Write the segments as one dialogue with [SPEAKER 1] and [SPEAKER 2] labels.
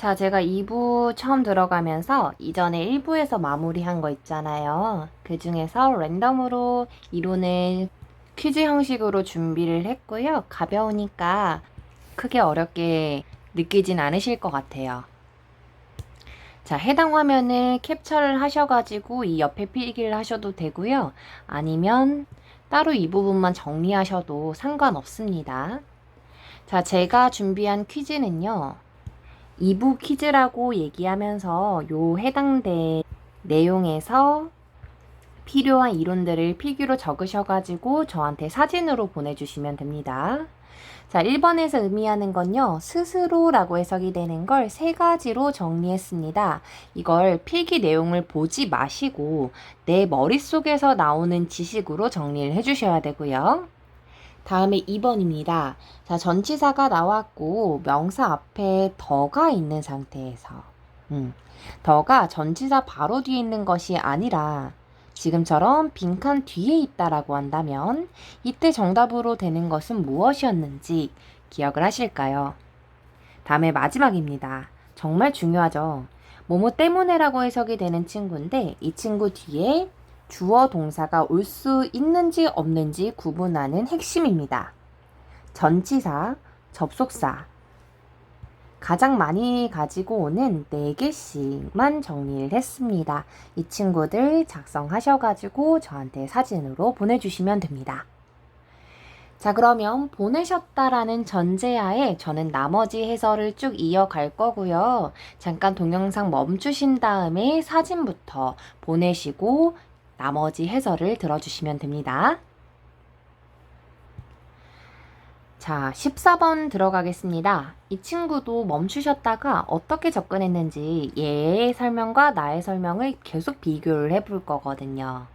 [SPEAKER 1] 자, 제가 2부 처음 들어가면서 이전에 1부에서 마무리한 거 있잖아요. 그 중에서 랜덤으로 이론을 퀴즈 형식으로 준비를 했고요. 가벼우니까 크게 어렵게 느끼진 않으실 것 같아요. 자, 해당 화면을 캡처를 하셔가지고 이 옆에 필기를 하셔도 되고요. 아니면 따로 이 부분만 정리하셔도 상관없습니다. 자, 제가 준비한 퀴즈는요. 2부 퀴즈라고 얘기하면서 요 해당된 내용에서 필요한 이론들을 필기로 적으셔가지고 저한테 사진으로 보내주시면 됩니다. 자, 1번에서 의미하는 건요, 스스로라고 해석이 되는 걸 세 가지로 정리했습니다. 이걸 필기 내용을 보지 마시고 내 머릿속에서 나오는 지식으로 정리를 해주셔야 되고요. 다음에 2번입니다. 자, 전치사가 나왔고 명사 앞에 더가 있는 상태에서 더가 전치사 바로 뒤에 있는 것이 아니라 지금처럼 빈칸 뒤에 있다라고 한다면 이때 정답으로 되는 것은 무엇이었는지 기억을 하실까요? 다음에 마지막입니다. 정말 중요하죠. 뭐뭐 때문에라고 해석이 되는 친구인데 이 친구 뒤에 주어 동사가 올 수 있는지 없는지 구분하는 핵심입니다. 전치사, 접속사. 가장 많이 가지고 오는 4개씩만 정리를 했습니다. 이 친구들 작성하셔가지고 저한테 사진으로 보내주시면 됩니다. 자, 그러면 보내셨다라는 전제하에 저는 나머지 해설을 쭉 이어갈 거고요. 잠깐 동영상 멈추신 다음에 사진부터 보내시고 나머지 해설을 들어주시면 됩니다. 자, 14번 들어가겠습니다. 이 친구도 멈추셨다가 어떻게 접근했는지 얘의 설명과 나의 설명을 계속 비교를 해볼 거거든요.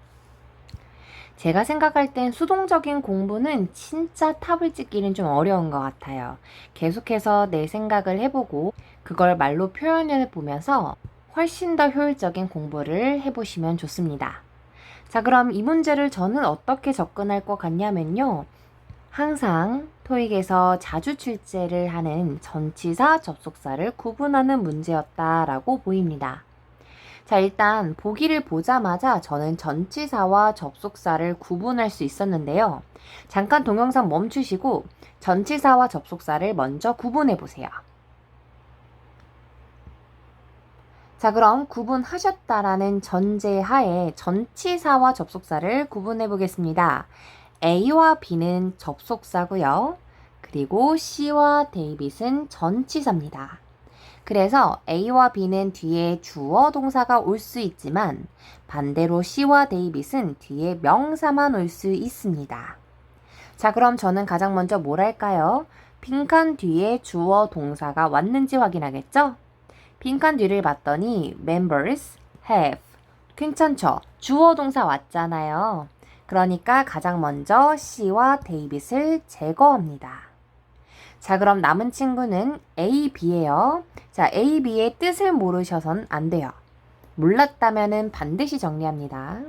[SPEAKER 1] 제가 생각할 땐 수동적인 공부는 진짜 탑을 찍기는 좀 어려운 것 같아요. 계속해서 내 생각을 해보고 그걸 말로 표현해 보면서 훨씬 더 효율적인 공부를 해보시면 좋습니다. 자, 그럼 이 문제를 저는 어떻게 접근할 것 같냐면요. 항상 토익에서 자주 출제를 하는 전치사, 접속사를 구분하는 문제였다라고 보입니다. 자, 일단 보기를 보자마자 저는 전치사와 접속사를 구분할 수 있었는데요. 잠깐 동영상 멈추시고 전치사와 접속사를 먼저 구분해 보세요. 자, 그럼 구분하셨다라는 전제하에 전치사와 접속사를 구분해 보겠습니다. A와 B는 접속사고요. 그리고 C와 데이빗은 전치사입니다. 그래서 A와 B는 뒤에 주어 동사가 올 수 있지만 반대로 C와 데이빗은 뒤에 명사만 올 수 있습니다. 자, 그럼 저는 가장 먼저 뭘 할까요? 빈칸 뒤에 주어 동사가 왔는지 확인하겠죠? 빈칸 뒤를 봤더니 members, have. 괜찮죠? 주어 동사 왔잖아요. 그러니까 가장 먼저 C와 데이빗을 제거합니다. 자, 그럼 남은 친구는 A, B예요. 자, A, B의 뜻을 모르셔선 안 돼요. 몰랐다면은 반드시 정리합니다.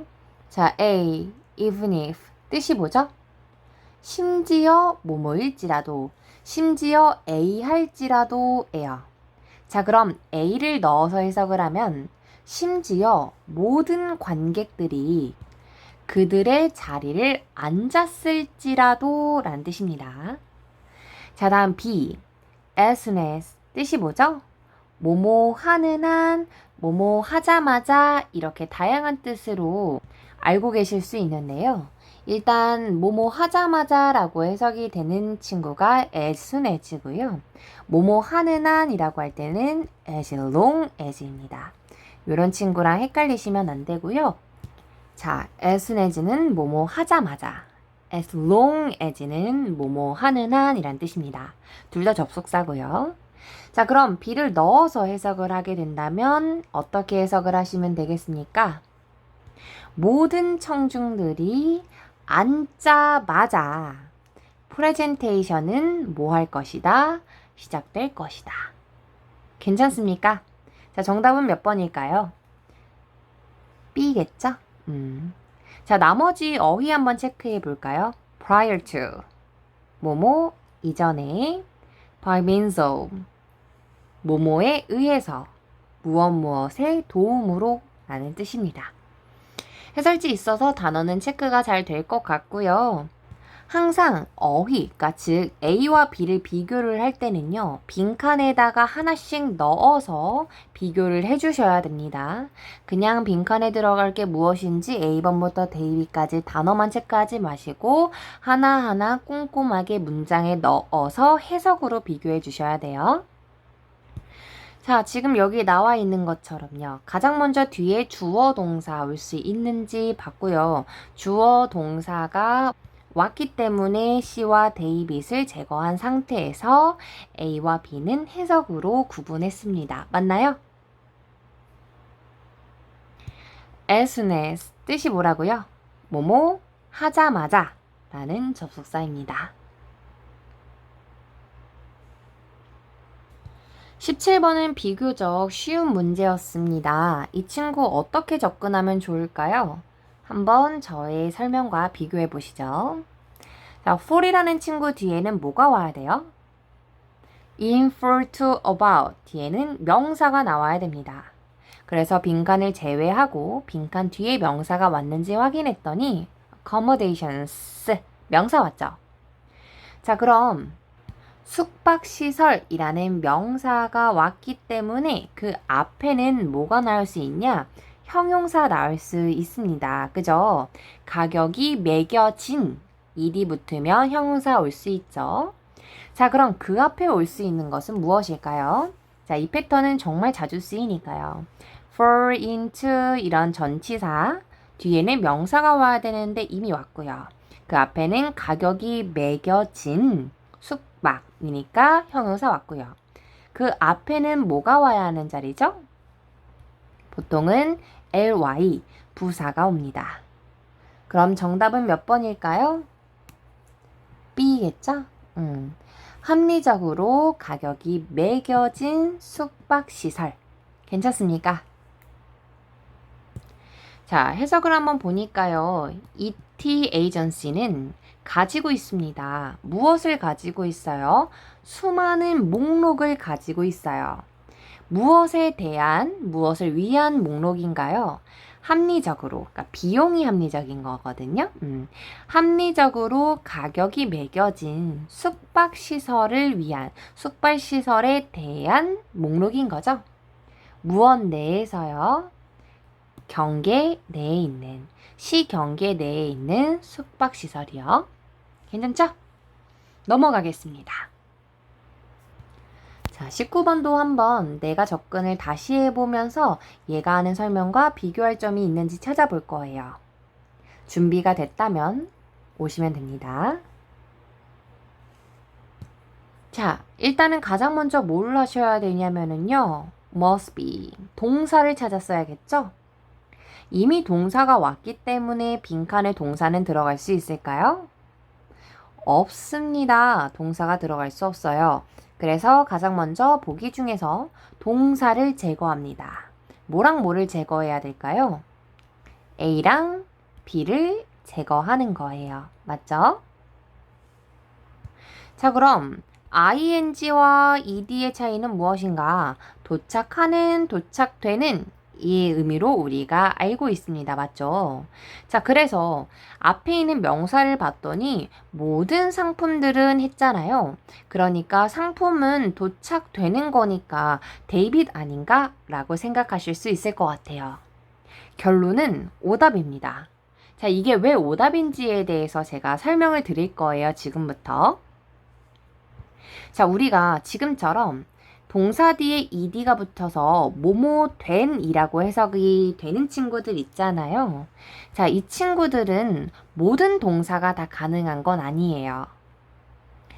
[SPEAKER 1] 자, A, even if 뜻이 뭐죠? 심지어 뭐뭐일지라도, 심지어 A 할지라도예요. 자, 그럼 A를 넣어서 해석을 하면 심지어 모든 관객들이 그들의 자리를 앉았을지라도 라는 뜻입니다. 자, 다음 B, as soon as 뜻이 뭐죠? 뭐뭐 하는 한, 뭐뭐 하자마자 이렇게 다양한 뜻으로 알고 계실 수 있는데요. 일단 뭐뭐 하자마자 라고 해석이 되는 친구가 as soon as고요. 뭐뭐 하는 한이라고 할 때는 as long as입니다. 이런 친구랑 헷갈리시면 안 되고요. 자, as soon as는 뭐뭐 하자마자, as long as는 뭐뭐 하는 한이란 뜻입니다. 둘 다 접속사고요. 자, 그럼 B를 넣어서 해석을 하게 된다면 어떻게 해석을 하시면 되겠습니까? 모든 청중들이 앉자마자 프레젠테이션은 뭐 할 것이다? 시작될 것이다. 괜찮습니까? 자, 정답은 몇 번일까요? B겠죠? 자, 나머지 어휘 한번 체크해 볼까요? prior to, 뭐뭐 이전에, by means of, 뭐뭐에 의해서, 무엇무엇의 도움으로 라는 뜻입니다. 해설지 있어서 단어는 체크가 잘 될 것 같고요. 항상 어휘, 그러니까 즉 A와 B를 비교를 할 때는요. 빈칸에다가 하나씩 넣어서 비교를 해주셔야 됩니다. 그냥 빈칸에 들어갈 게 무엇인지 A번부터 B까지 단어만 체크하지 마시고 하나하나 꼼꼼하게 문장에 넣어서 해석으로 비교해 주셔야 돼요. 자, 지금 여기 나와 있는 것처럼요. 가장 먼저 뒤에 주어 동사 올 수 있는지 봤고요. 주어 동사가 왔기 때문에 C와 데이빗을 제거한 상태에서 A와 B는 해석으로 구분했습니다. 맞나요? As soon as 뜻이 뭐라고요? 뭐뭐 하자마자 라는 접속사입니다. 17번은 비교적 쉬운 문제였습니다. 이 친구 어떻게 접근하면 좋을까요? 한번 저의 설명과 비교해 보시죠. 자, for이라는 친구 뒤에는 뭐가 와야 돼요? in, for, to, about 뒤에는 명사가 나와야 됩니다. 그래서 빈칸을 제외하고 빈칸 뒤에 명사가 왔는지 확인했더니 accommodations 명사 왔죠? 자, 그럼 숙박시설이라는 명사가 왔기 때문에 그 앞에는 뭐가 나올 수 있냐? 형용사 나올 수 있습니다. 그죠? 가격이 매겨진 일이 붙으면 형용사 올 수 있죠. 자, 그럼 그 앞에 올 수 있는 것은 무엇일까요? 자, 이 패턴은 정말 자주 쓰이니까요. for, into 이런 전치사 뒤에는 명사가 와야 되는데 이미 왔고요. 그 앞에는 가격이 매겨진 숙박이니까 형용사 왔고요. 그 앞에는 뭐가 와야 하는 자리죠? 보통은 ly, 부사가 옵니다. 그럼 정답은 몇 번일까요? B겠죠? 합리적으로 가격이 매겨진 숙박시설. 괜찮습니까? 자, 해석을 한번 보니까요. ET 에이전시는 가지고 있습니다. 무엇을 가지고 있어요? 수많은 목록을 가지고 있어요. 무엇에 대한, 무엇을 위한 목록인가요? 합리적으로, 그러니까 비용이 합리적인 거거든요. 합리적으로 가격이 매겨진 숙박시설을 위한, 숙박시설에 대한 목록인 거죠. 무엇 내에서요? 경계 내에 있는, 시 경계 내에 있는 숙박시설이요. 괜찮죠? 넘어가겠습니다. 자, 19번도 한번 내가 접근을 다시 해보면서 얘가 하는 설명과 비교할 점이 있는지 찾아볼 거예요. 준비가 됐다면 오시면 됩니다. 자, 일단은 가장 먼저 뭘 하셔야 되냐면은요. must be, 동사를 찾았어야겠죠? 이미 동사가 왔기 때문에 빈칸에 동사는 들어갈 수 있을까요? 없습니다. 동사가 들어갈 수 없어요. 그래서 가장 먼저 보기 중에서 동사를 제거합니다. 뭐랑 뭐를 제거해야 될까요? A랑 B를 제거하는 거예요. 맞죠? 자, 그럼 ing와 ed의 차이는 무엇인가? 도착하는, 도착되는 이 의미로 우리가 알고 있습니다. 맞죠? 자, 그래서 앞에 있는 명사를 봤더니 모든 상품들은 했잖아요. 그러니까 상품은 도착되는 거니까 데이빗 아닌가? 라고 생각하실 수 있을 것 같아요. 결론은 오답입니다. 자, 이게 왜 오답인지에 대해서 제가 설명을 드릴 거예요. 지금부터. 자, 우리가 지금처럼 동사 뒤에 ed가 붙어서 뭐뭐 된이라고 해석이 되는 친구들 있잖아요. 자, 이 친구들은 모든 동사가 다 가능한 건 아니에요.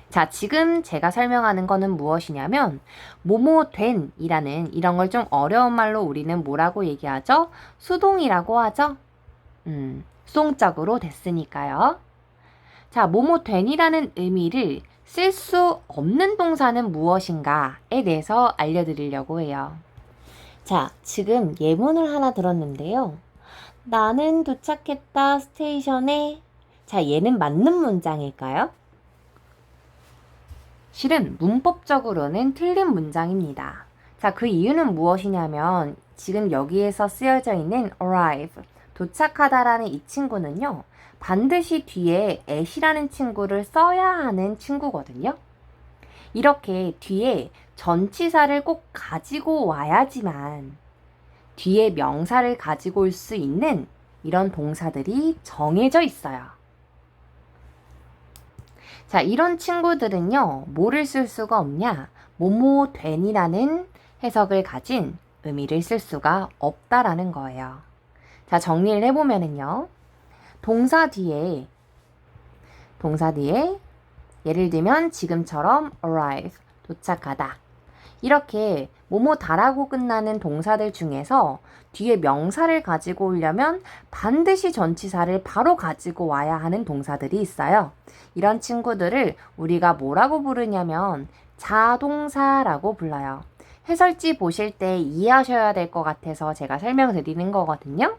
[SPEAKER 1] 자, 지금 제가 설명하는 거는 무엇이냐면 뭐뭐 된이라는 이런 걸 좀 어려운 말로 우리는 뭐라고 얘기하죠? 수동이라고 하죠? 수동적으로 됐으니까요. 자, 뭐뭐 된이라는 의미를 쓸 수 없는 동사는 무엇인가에 대해서 알려드리려고 해요. 자, 지금 예문을 하나 들었는데요. 나는 도착했다 스테이션에. 자, 얘는 맞는 문장일까요? 실은 문법적으로는 틀린 문장입니다. 자, 그 이유는 무엇이냐면 지금 여기에서 쓰여져 있는 arrive, 도착하다라는 이 친구는요. 반드시 뒤에 at이라는 친구를 써야 하는 친구거든요. 이렇게 뒤에 전치사를 꼭 가지고 와야지만 뒤에 명사를 가지고 올 수 있는 이런 동사들이 정해져 있어요. 자, 이런 친구들은요, 뭐를 쓸 수가 없냐? 뭐뭐 된이라는 해석을 가진 의미를 쓸 수가 없다라는 거예요. 자, 정리를 해보면은요, 동사 뒤에 예를 들면 지금처럼 arrive, 도착하다. 이렇게 뭐뭐다라고 끝나는 동사들 중에서 뒤에 명사를 가지고 오려면 반드시 전치사를 바로 가지고 와야 하는 동사들이 있어요. 이런 친구들을 우리가 뭐라고 부르냐면 자동사라고 불러요. 해설지 보실 때 이해하셔야 될 것 같아서 제가 설명드리는 거거든요.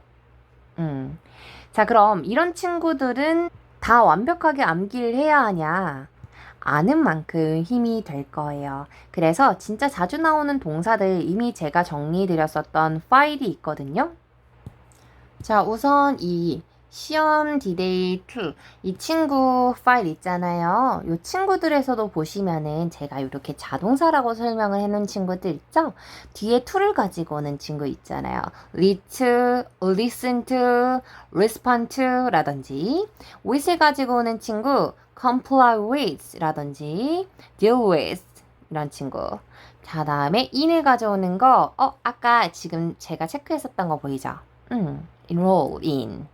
[SPEAKER 1] 자, 그럼 이런 친구들은 다 완벽하게 암기를 해야 하냐? 아는 만큼 힘이 될 거예요. 그래서 진짜 자주 나오는 동사들 이미 제가 정리해드렸었던 파일이 있거든요. 자, 우선 이 시험 디데이 2, 이 친구 파일 있잖아요. 이 친구들에서도 보시면은 제가 이렇게 자동사라고 설명을 해놓은 친구들 있죠? 뒤에 to를 가지고 오는 친구 있잖아요. lead to, listen to, respond to 라든지 with을 가지고 오는 친구 comply with 라든지 deal with 이런 친구. 자, 다음에 in을 가져오는 거 아까 지금 제가 체크했었던 거 보이죠? enroll in,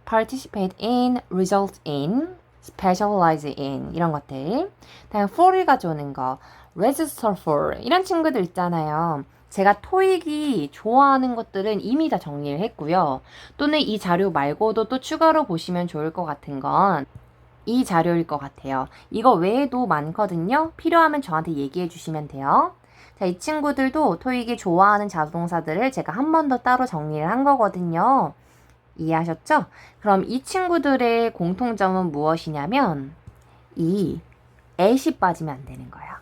[SPEAKER 1] participate in, result in, specialize in 이런 것들. 다음 for를 가져오는 거 register for 이런 친구들 있잖아요. 제가 토익이 좋아하는 것들은 이미 다 정리를 했고요. 또는 이 자료 말고도 또 추가로 보시면 좋을 것 같은 건 이 자료일 것 같아요. 이거 외에도 많거든요. 필요하면 저한테 얘기해 주시면 돼요. 자, 이 친구들도 토익이 좋아하는 자동사들을 제가 한 번 더 따로 정리를 한 거거든요. 이해하셨죠? 그럼 이 친구들의 공통점은 무엇이냐면 이 at이 빠지면 안 되는 거예요.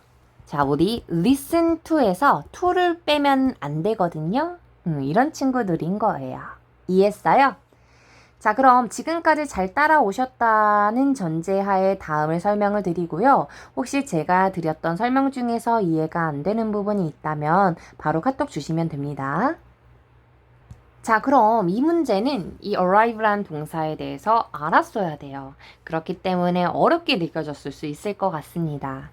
[SPEAKER 1] 자, 우리 listen to에서 to를 빼면 안 되거든요. 이런 친구들인 거예요. 이해했어요? 자, 그럼 지금까지 잘 따라오셨다는 전제하에 다음을 설명을 드리고요. 혹시 제가 드렸던 설명 중에서 이해가 안 되는 부분이 있다면 바로 카톡 주시면 됩니다. 자, 그럼 이 문제는 이 arrive란 동사에 대해서 알았어야 돼요. 그렇기 때문에 어렵게 느껴졌을 수 있을 것 같습니다.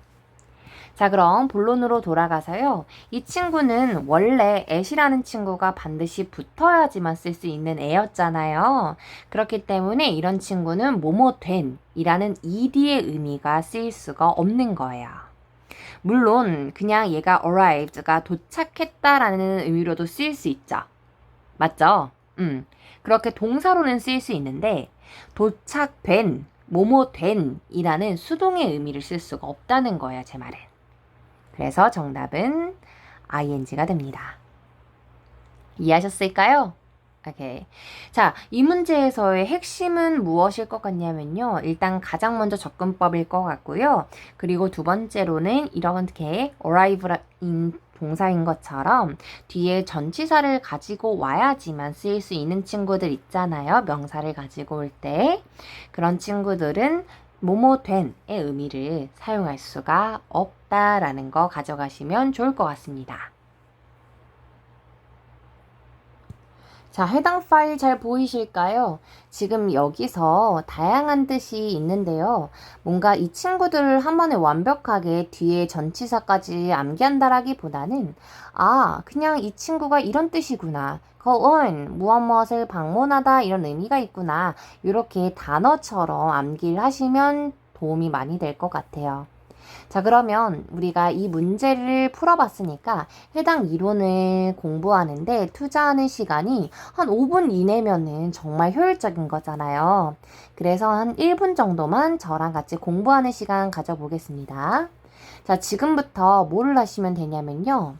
[SPEAKER 1] 자, 그럼 본론으로 돌아가서요. 이 친구는 원래 at이라는 친구가 반드시 붙어야지만 쓸 수 있는 애였잖아요. 그렇기 때문에 이런 친구는 뭐뭐 된 이라는 ed의 의미가 쓰일 수가 없는 거예요. 물론 그냥 얘가 arrived가 도착했다라는 의미로도 쓰일 수 있죠. 맞죠? 그렇게 동사로는 쓰일 수 있는데 도착된, 뭐뭐 된 이라는 수동의 의미를 쓸 수가 없다는 거예요, 제 말은. 그래서 정답은 ing가 됩니다. 이해하셨을까요? 오케이. 자, 이 문제에서의 핵심은 무엇일 것 같냐면요. 일단 가장 먼저 접근법일 것 같고요. 그리고 두 번째로는 이렇게 arrive인 동사인 것처럼 뒤에 전치사를 가지고 와야지만 쓰일 수 있는 친구들 있잖아요. 명사를 가지고 올 때. 그런 친구들은 뭐뭐 된의 의미를 사용할 수가 없다라는 거 가져가시면 좋을 것 같습니다. 자, 해당 파일 잘 보이실까요? 지금 여기서 다양한 뜻이 있는데요. 뭔가 이 친구들을 한 번에 완벽하게 뒤에 전치사까지 암기한다라기보다는 그냥 이 친구가 이런 뜻이구나. 거은 무엇 무엇을 방문하다 이런 의미가 있구나. 이렇게 단어처럼 암기를 하시면 도움이 많이 될 것 같아요. 자, 그러면 우리가 이 문제를 풀어봤으니까 해당 이론을 공부하는데 투자하는 시간이 한 5분 이내면은 정말 효율적인 거잖아요. 그래서 한 1분 정도만 저랑 같이 공부하는 시간 가져보겠습니다. 자, 지금부터 뭐를 하시면 되냐면요.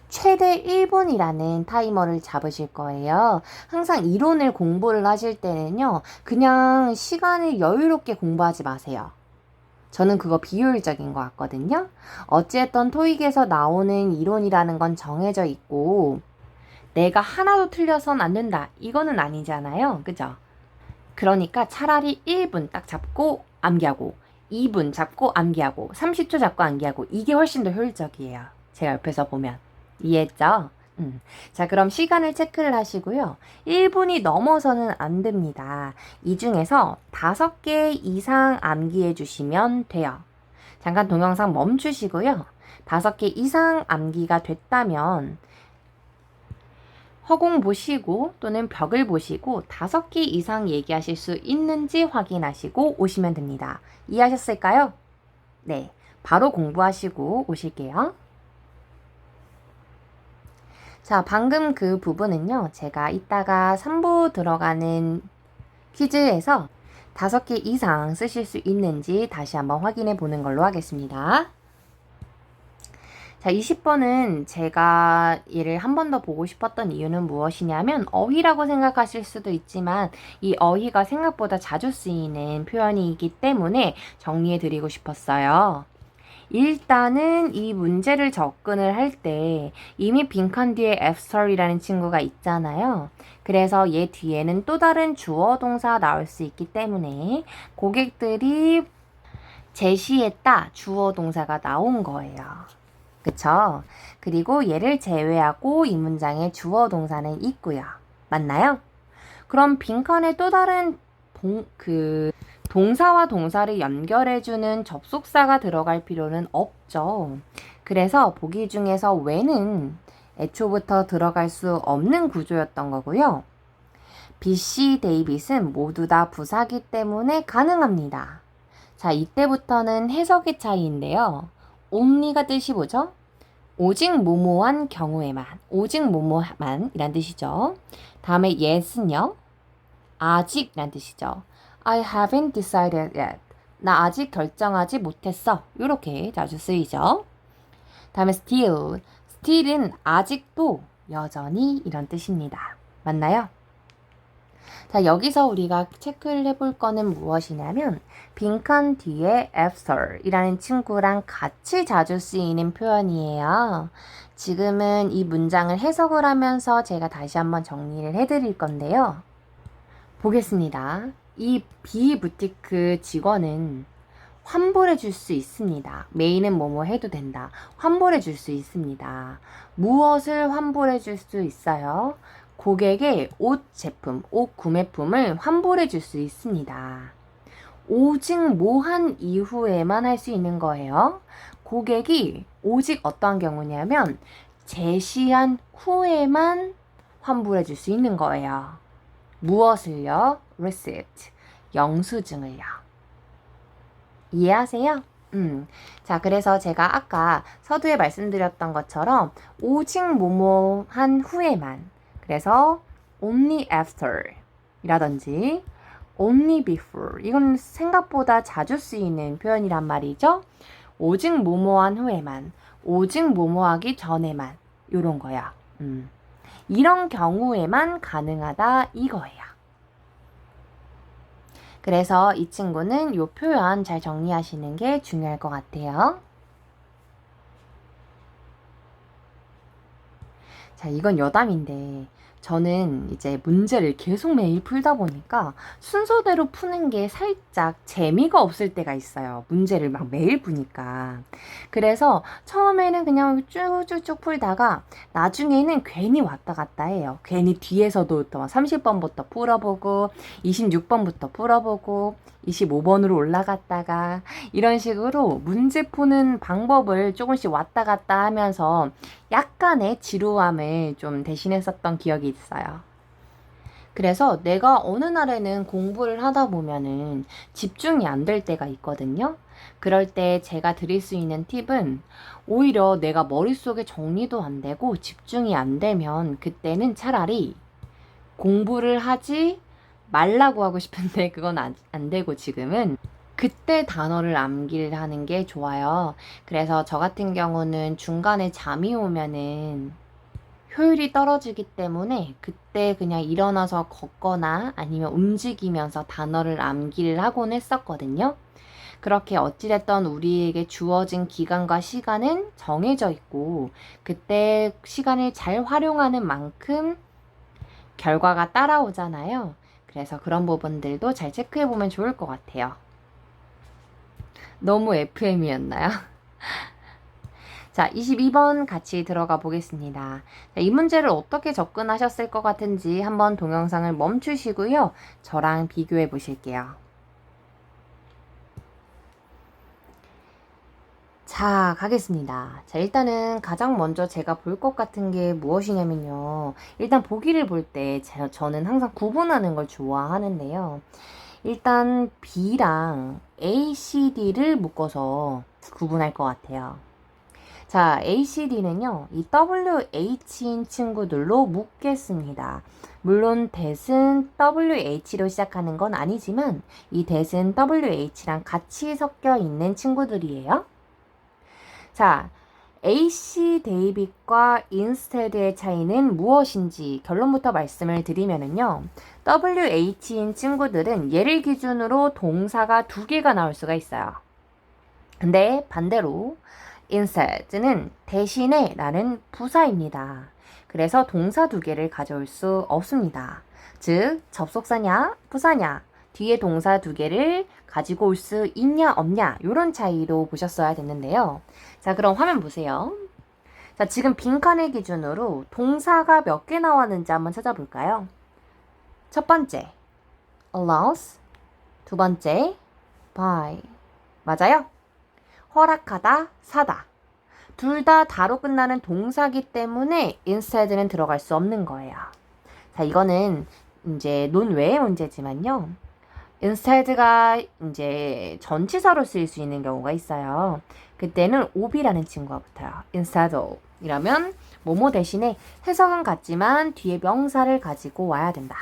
[SPEAKER 1] 최대 1분이라는 타이머를 잡으실 거예요. 항상 이론을 공부를 하실 때는요. 그냥 시간을 여유롭게 공부하지 마세요. 저는 그거 비효율적인 것 같거든요. 어찌됐든 토익에서 나오는 이론이라는 건 정해져 있고 내가 하나도 틀려선 안 된다. 이거는 아니잖아요. 그죠? 그러니까 차라리 1분 딱 잡고 암기하고 2분 잡고 암기하고 30초 잡고 암기하고 이게 훨씬 더 효율적이에요. 제가 옆에서 보면. 이해했죠? 자, 그럼 시간을 체크를 하시고요. 1분이 넘어서는 안 됩니다. 이 중에서 5개 이상 암기해 주시면 돼요. 잠깐 동영상 멈추시고요. 5개 이상 암기가 됐다면 허공 보시고 또는 벽을 보시고 5개 이상 얘기하실 수 있는지 확인하시고 오시면 됩니다. 이해하셨을까요? 네, 바로 공부하시고 오실게요. 자, 방금 그 부분은요, 제가 이따가 3부 들어가는 퀴즈에서 5개 이상 쓰실 수 있는지 다시 한번 확인해 보는 걸로 하겠습니다. 자, 20번은 제가 얘를 한 번 더 보고 싶었던 이유는 무엇이냐면 어휘라고 생각하실 수도 있지만 이 어휘가 생각보다 자주 쓰이는 표현이기 때문에 정리해 드리고 싶었어요. 일단은 이 문제를 접근을 할 때 이미 빈칸 뒤에 after이라는 친구가 있잖아요. 그래서 얘 뒤에는 또 다른 주어 동사 나올 수 있기 때문에 고객들이 제시했다 주어 동사가 나온 거예요. 그쵸? 그리고 얘를 제외하고 이 문장에 주어 동사는 있고요. 맞나요? 그럼 빈칸에 또 다른 동사와 동사를 연결해주는 접속사가 들어갈 필요는 없죠. 그래서 보기 중에서 when은 애초부터 들어갈 수 없는 구조였던 거고요. BC, 데이빗은 모두 다 부사기 때문에 가능합니다. 자, 이때부터는 해석의 차이인데요. only가 뜻이 뭐죠? 오직 뭐뭐한 경우에만, 오직 뭐뭐만 이란 뜻이죠. 다음에 yet은요. 아직이란 뜻이죠. I haven't decided yet. 나 아직 결정하지 못했어. 이렇게 자주 쓰이죠. 다음에 still. still은 아직도, 여전히 이런 뜻입니다. 맞나요? 자, 여기서 우리가 체크를 해볼 거는 무엇이냐면 빈칸 뒤에 after 이라는 친구랑 같이 자주 쓰이는 표현이에요. 지금은 이 문장을 해석을 하면서 제가 다시 한번 정리를 해드릴 건데요. 보겠습니다. 이 비부티크 직원은 환불해 줄 수 있습니다. 메인은 뭐뭐 해도 된다. 환불해 줄 수 있습니다. 무엇을 환불해 줄 수 있어요? 고객의 옷 제품, 옷 구매품을 환불해 줄 수 있습니다. 오직 뭐 한 이후에만 할 수 있는 거예요. 고객이 오직 어떠한 경우냐면 제시한 후에만 환불해 줄 수 있는 거예요. 무엇을요? receipt, 영수증을요. 이해하세요? 자, 그래서 제가 아까 서두에 말씀드렸던 것처럼 오직 뭐뭐 한 후에만, 그래서 only after 이라든지 only before, 이건 생각보다 자주 쓰이는 표현이란 말이죠. 오직 뭐뭐한 후에만, 오직 뭐뭐하기 전에만, 요런 거야. 이런 경우에만 가능하다 이거예요. 그래서 이 친구는 이 표현 잘 정리하시는 게 중요할 것 같아요. 자, 이건 여담인데 저는 이제 문제를 계속 매일 풀다 보니까 순서대로 푸는 게 살짝 재미가 없을 때가 있어요. 문제를 막 매일 푸니까. 그래서 처음에는 그냥 쭉쭉쭉 풀다가 나중에는 괜히 왔다 갔다 해요. 괜히 뒤에서도 또 30번부터 풀어보고 26번부터 풀어보고 25번으로 올라갔다가 이런 식으로 문제 푸는 방법을 조금씩 왔다 갔다 하면서 약간의 지루함을 좀 대신했었던 기억이 있어요. 그래서 내가 어느 날에는 공부를 하다 보면은 집중이 안 될 때가 있거든요. 그럴 때 제가 드릴 수 있는 팁은 오히려 내가 머릿속에 정리도 안 되고 집중이 안 되면 그때는 차라리 공부를 하지 말라고 하고 싶은데 그건 안 되고 지금은 그때 단어를 암기를 하는 게 좋아요. 그래서 저 같은 경우는 중간에 잠이 오면은 효율이 떨어지기 때문에 그때 그냥 일어나서 걷거나 아니면 움직이면서 단어를 암기를 하곤 했었거든요. 그렇게 어찌됐던 우리에게 주어진 기간과 시간은 정해져 있고, 그때 시간을 잘 활용하는 만큼 결과가 따라오잖아요. 그래서 그런 부분들도 잘 체크해보면 좋을 것 같아요. 너무 FM이었나요? 자, 22번 같이 들어가 보겠습니다. 자, 이 문제를 어떻게 접근하셨을 것 같은지 한번 동영상을 멈추시고요. 저랑 비교해 보실게요. 자, 가겠습니다. 자, 일단은 가장 먼저 제가 볼 것 같은 게 무엇이냐면요. 일단 보기를 볼 때 저는 항상 구분하는 걸 좋아하는데요. 일단 B랑 A, C, D를 묶어서 구분할 것 같아요. 자, ACD는요, 이 WH인 친구들로 묶겠습니다. 물론 that은 WH로 시작하는 건 아니지만 이 that은 WH랑 같이 섞여 있는 친구들이에요. 자, AC 데이빗과 instead의 차이는 무엇인지 결론부터 말씀을 드리면은요. WH인 친구들은 얘를 기준으로 동사가 두 개가 나올 수가 있어요. 근데 반대로 instead는 대신에 라는 부사입니다. 그래서 동사 두 개를 가져올 수 없습니다. 즉, 접속사냐, 부사냐, 뒤에 동사 두 개를 가지고 올 수 있냐, 없냐, 이런 차이로 보셨어야 됐는데요. 자, 그럼 화면 보세요. 자, 지금 빈칸을 기준으로 동사가 몇 개 나왔는지 한번 찾아볼까요? 첫 번째, allows. 두 번째, buy. 맞아요? 허락하다, 사다. 둘 다 다로 끝나는 동사기 때문에 instead는 들어갈 수 없는 거예요. 자, 이거는 이제 논외의 문제지만요. instead가 이제 전치사로 쓰일 수 있는 경우가 있어요. 그때는 of이라는 친구가 붙어요. instead of 이라면 뭐뭐 대신에 해석은 같지만 뒤에 명사를 가지고 와야 된다.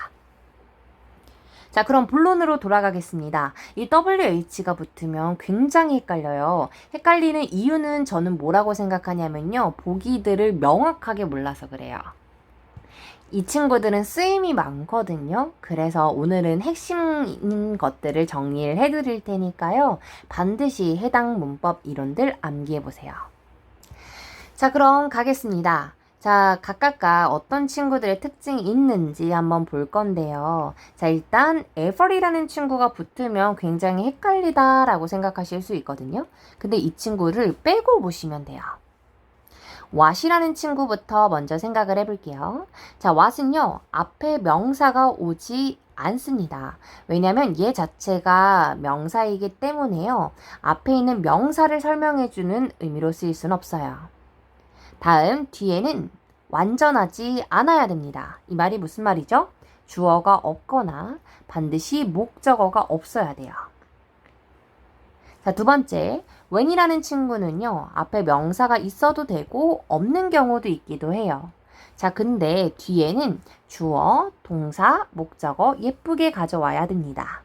[SPEAKER 1] 자, 그럼 본론으로 돌아가겠습니다. 이 WH가 붙으면 굉장히 헷갈려요. 헷갈리는 이유는 저는 뭐라고 생각하냐면요. 보기들을 명확하게 몰라서 그래요. 이 친구들은 쓰임이 많거든요. 그래서 오늘은 핵심인 것들을 정리를 해드릴 테니까요. 반드시 해당 문법 이론들 암기해보세요. 자, 그럼 가겠습니다. 자, 각각가 어떤 친구들의 특징이 있는지 한번 볼 건데요. 자, 일단 ever이라는 친구가 붙으면 굉장히 헷갈리다라고 생각하실 수 있거든요. 근데 이 친구를 빼고 보시면 돼요. what이라는 친구부터 먼저 생각을 해볼게요. 자, what은요, 앞에 명사가 오지 않습니다. 왜냐면 얘 자체가 명사이기 때문에요. 앞에 있는 명사를 설명해주는 의미로 쓰일 수는 없어요. 다음 뒤에는 완전하지 않아야 됩니다. 이 말이 무슨 말이죠? 주어가 없거나 반드시 목적어가 없어야 돼요. 자, 두 번째, when이라는 친구는요. 앞에 명사가 있어도 되고 없는 경우도 있기도 해요. 자, 근데 뒤에는 주어, 동사, 목적어 예쁘게 가져와야 됩니다.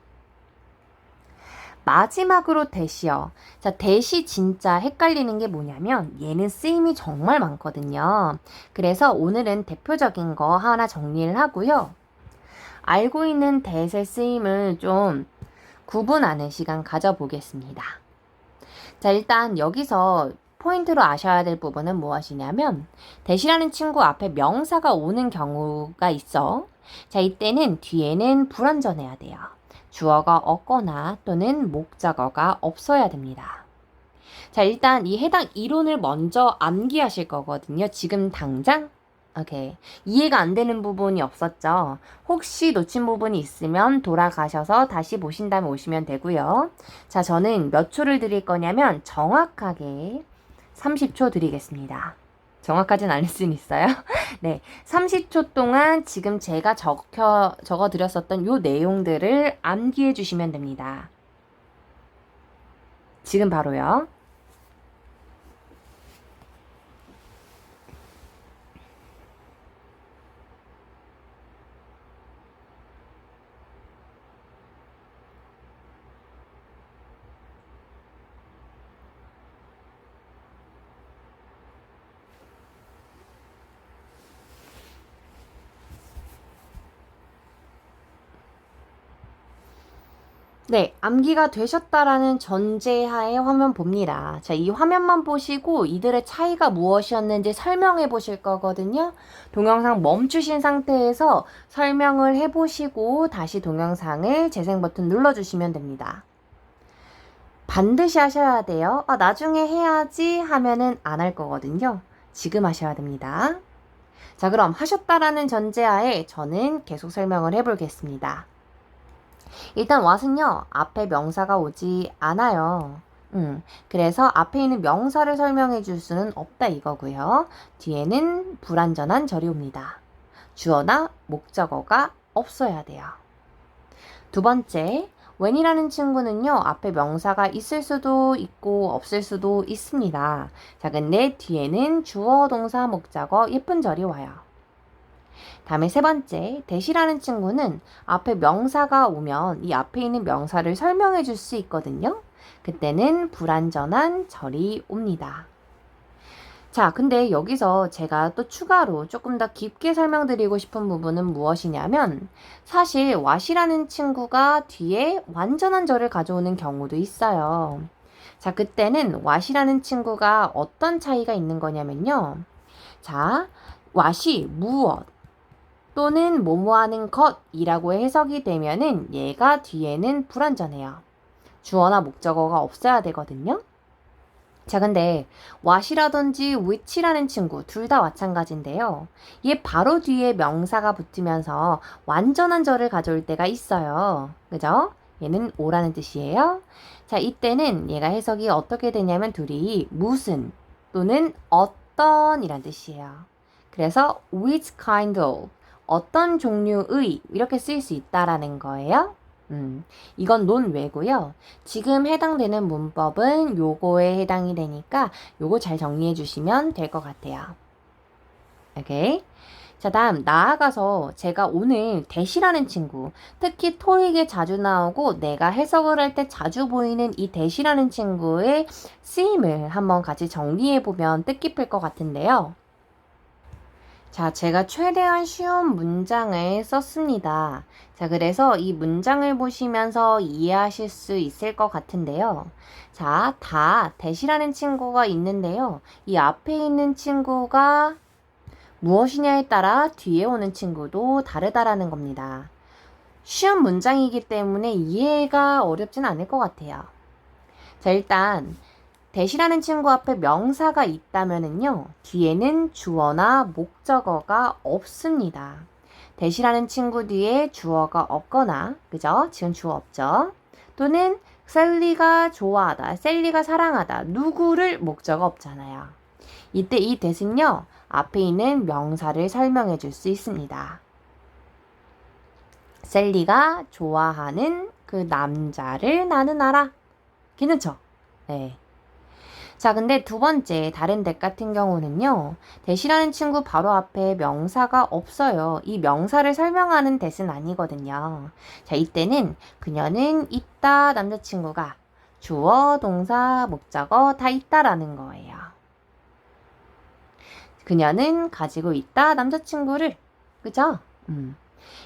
[SPEAKER 1] 마지막으로 that이요. 자, that이 진짜 헷갈리는 게 뭐냐면 얘는 쓰임이 정말 많거든요. 그래서 오늘은 대표적인 거 하나 정리를 하고요. 알고 있는 that의 쓰임을 좀 구분하는 시간 가져보겠습니다. 자, 일단 여기서 포인트로 아셔야 될 부분은 무엇이냐면 that이라는 친구 앞에 명사가 오는 경우가 있어. 자, 이때는 뒤에는 불완전해야 돼요. 주어가 없거나 또는 목적어가 없어야 됩니다. 자, 일단 이 해당 이론을 먼저 암기하실 거거든요. 지금 당장. 오케이. 이해가 안 되는 부분이 없었죠? 혹시 놓친 부분이 있으면 돌아가셔서 다시 보신 다음에 오시면 되고요. 자, 저는 몇 초를 드릴 거냐면 정확하게 30초 드리겠습니다. 정확하진 않을 수는 있어요. 네, 30초 동안 지금 제가 적어 드렸었던 요 내용들을 암기해 주시면 됩니다. 지금 바로요. 네, 암기가 되셨다라는 전제하에 화면 봅니다. 자, 이 화면만 보시고 이들의 차이가 무엇이었는지 설명해 보실 거거든요. 동영상 멈추신 상태에서 설명을 해 보시고 다시 동영상을 재생 버튼 눌러주시면 됩니다. 반드시 하셔야 돼요. 아, 나중에 해야지 하면은 안 할 거거든요. 지금 하셔야 됩니다. 자, 그럼 하셨다라는 전제하에 저는 계속 설명을 해 보겠습니다. 일단 what은요, 앞에 명사가 오지 않아요. 그래서 앞에 있는 명사를 설명해 줄 수는 없다 이거고요. 뒤에는 불완전한 절이 옵니다. 주어나 목적어가 없어야 돼요. 두 번째, when이라는 친구는요, 앞에 명사가 있을 수도 있고 없을 수도 있습니다. 자, 근데 뒤에는 주어, 동사, 목적어, 예쁜 절이 와요. 다음에 세 번째, 대시라는 친구는 앞에 명사가 오면 이 앞에 있는 명사를 설명해 줄 수 있거든요. 그때는 불완전한 절이 옵니다. 자, 근데 여기서 제가 또 추가로 조금 더 깊게 설명드리고 싶은 부분은 무엇이냐면 사실 what이라는 친구가 뒤에 완전한 절을 가져오는 경우도 있어요. 자, 그때는 what이라는 친구가 어떤 차이가 있는 거냐면요. 자, what이 무엇 또는 뭐뭐 하는 것이라고 해석이 되면은 얘가 뒤에는 불완전해요. 주어나 목적어가 없어야 되거든요. 자, 근데 what이라든지 which라는 친구 둘 다 마찬가지인데요. 얘 바로 뒤에 명사가 붙으면서 완전한 절을 가져올 때가 있어요. 그죠? 얘는 오라는 뜻이에요. 자, 이때는 얘가 해석이 어떻게 되냐면 둘이 무슨 또는 어떤 이란 뜻이에요. 그래서 which kind of 어떤 종류의 이렇게 쓰일 수 있다라는 거예요. 이건 논외고요. 지금 해당되는 문법은 요거에 해당이 되니까 요거 잘 정리해 주시면 될 것 같아요. 오케이. 자, 다음 나아가서 제가 오늘 대시라는 친구, 특히 토익에 자주 나오고 내가 해석을 할 때 자주 보이는 이 대시라는 친구의 쓰임을 한번 같이 정리해 보면 뜻깊을 것 같은데요. 자, 제가 최대한 쉬운 문장을 썼습니다. 자, 그래서 이 문장을 보시면서 이해하실 수 있을 것 같은데요. 자, 다 대시라는 친구가 있는데요. 이 앞에 있는 친구가 무엇이냐에 따라 뒤에 오는 친구도 다르다라는 겁니다. 쉬운 문장이기 때문에 이해가 어렵진 않을 것 같아요. 자, 일단 대시라는 친구 앞에 명사가 있다면은요, 뒤에는 주어나 목적어가 없습니다. 대시라는 친구 뒤에 주어가 없거나, 그죠? 지금 주어 없죠? 또는 셀리가 좋아하다, 셀리가 사랑하다, 누구를 목적어 없잖아요. 이때 이 대신요, 앞에 있는 명사를 설명해 줄 수 있습니다. 셀리가 좋아하는 그 남자를 나는 알아. 괜찮죠? 네. 자, 근데 두 번째 다른 덱 같은 경우는요. 대시라는 친구 바로 앞에 명사가 없어요. 이 명사를 설명하는 덱은 아니거든요. 자, 이때는 그녀는 있다 남자친구가 주어, 동사, 목적어 다 있다라는 거예요. 그녀는 가지고 있다 남자친구를. 그죠?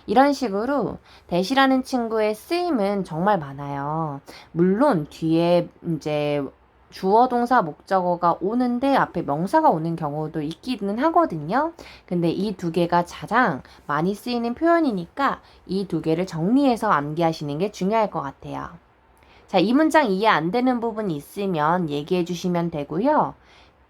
[SPEAKER 1] 이런 식으로 대시라는 친구의 쓰임은 정말 많아요. 물론 뒤에 이제 주어, 동사, 목적어가 오는데 앞에 명사가 오는 경우도 있기는 하거든요. 근데 이 두 개가 가장 많이 쓰이는 표현이니까 이 두 개를 정리해서 암기하시는 게 중요할 것 같아요. 자, 이 문장 이해 안 되는 부분이 있으면 얘기해 주시면 되고요.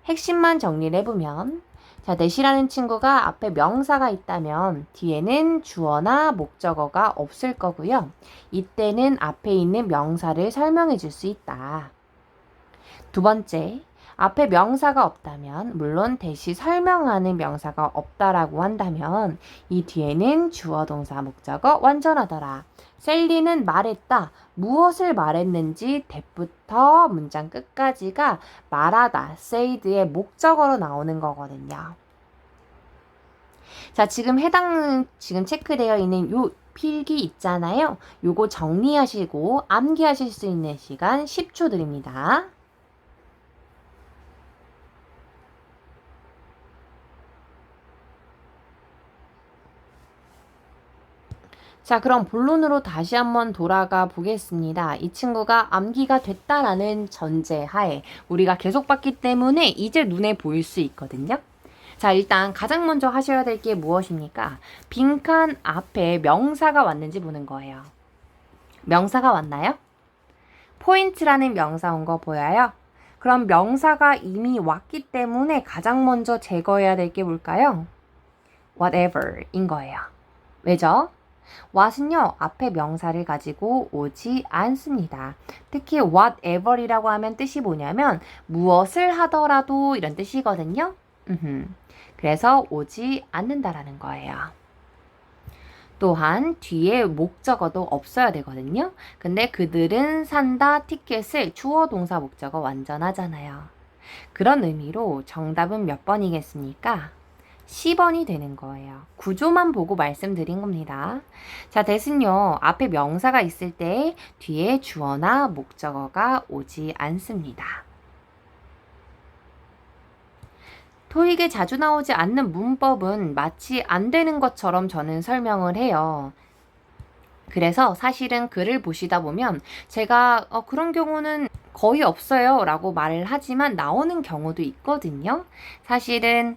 [SPEAKER 1] 핵심만 정리를 해보면 자, 대시라는 친구가 앞에 명사가 있다면 뒤에는 주어나 목적어가 없을 거고요. 이때는 앞에 있는 명사를 설명해 줄 수 있다. 두 번째, 앞에 명사가 없다면, 물론 대시 설명하는 명사가 없다라고 한다면 이 뒤에는 주어, 동사, 목적어 완전하더라. 셀리는 말했다. 무엇을 말했는지 대부터 문장 끝까지가 말하다, said의 목적어로 나오는 거거든요. 자, 지금 체크되어 있는 요 필기 있잖아요. 요거 정리하시고 암기하실 수 있는 시간 10초 드립니다. 자, 그럼 본론으로 다시 한번 돌아가 보겠습니다. 이 친구가 암기가 됐다라는 전제하에 우리가 계속 봤기 때문에 이제 눈에 보일 수 있거든요. 자, 일단 가장 먼저 하셔야 될 게 무엇입니까? 빈칸 앞에 명사가 왔는지 보는 거예요. 명사가 왔나요? 포인트라는 명사 온 거 보여요? 그럼 명사가 이미 왔기 때문에 가장 먼저 제거해야 될 게 뭘까요? whatever인 거예요. 왜죠? what은요, 앞에 명사를 가지고 오지 않습니다. 특히 whatever이라고 하면 뜻이 뭐냐면 무엇을 하더라도 이런 뜻이거든요. 그래서 오지 않는다라는 거예요. 또한 뒤에 목적어도 없어야 되거든요. 근데 그들은 산다 티켓을 주어 동사 목적어 완전하잖아요. 그런 의미로 정답은 몇 번이겠습니까? 10번이 되는 거예요. 구조만 보고 말씀드린 겁니다. 자, 대신요. 앞에 명사가 있을 때 뒤에 주어나 목적어가 오지 않습니다. 토익에 자주 나오지 않는 문법은 마치 안 되는 것처럼 저는 설명을 해요. 그래서 사실은 글을 보시다 보면 제가 그런 경우는 거의 없어요 라고 말을 하지만 나오는 경우도 있거든요. 사실은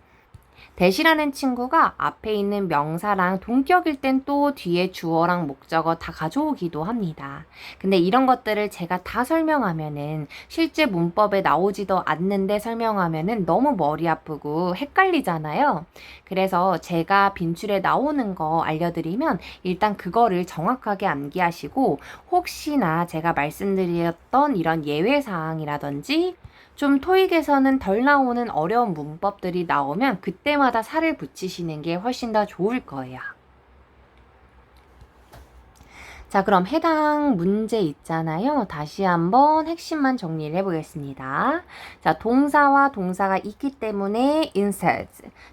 [SPEAKER 1] 대시라는 친구가 앞에 있는 명사랑 동격일 땐 또 뒤에 주어랑 목적어 다 가져오기도 합니다. 근데 이런 것들을 제가 다 설명하면은 실제 문법에 나오지도 않는데 설명하면은 너무 머리 아프고 헷갈리잖아요. 그래서 제가 빈출에 나오는 거 알려드리면 일단 그거를 정확하게 암기하시고 혹시나 제가 말씀드렸던 이런 예외사항이라든지 좀 토익에서는 덜 나오는 어려운 문법들이 나오면 그때마다 살을 붙이시는 게 훨씬 더 좋을 거예요. 자, 그럼 해당 문제 있잖아요. 다시 한번 핵심만 정리를 해보겠습니다. 자, 동사와 동사가 있기 때문에 instead,